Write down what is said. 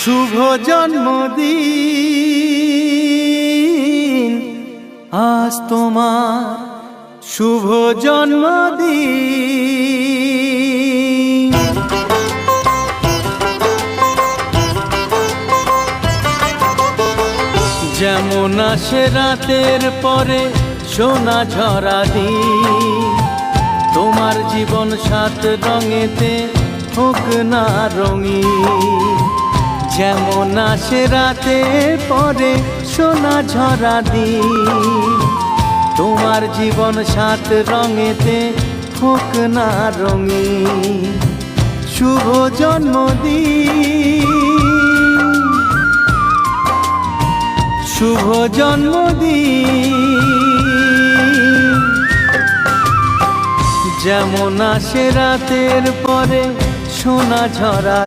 শুভ জন্মদিন আজ তোমার শুভ জন্মদিন। যেমন আসে রাতের পরে সোনা ঝরা দিন, তোমার জীবন সাত রঙেতে হোক না রঙিন। যেমন আসে রাতের পরে সোনা ঝরা দিন, তোমার জীবন সাত রঙেতে হোক না রঙিন। শুভ জন্মদিন, শুভ জন্মদিন। যেমন আসে রাতের পরে সোনা ঝরা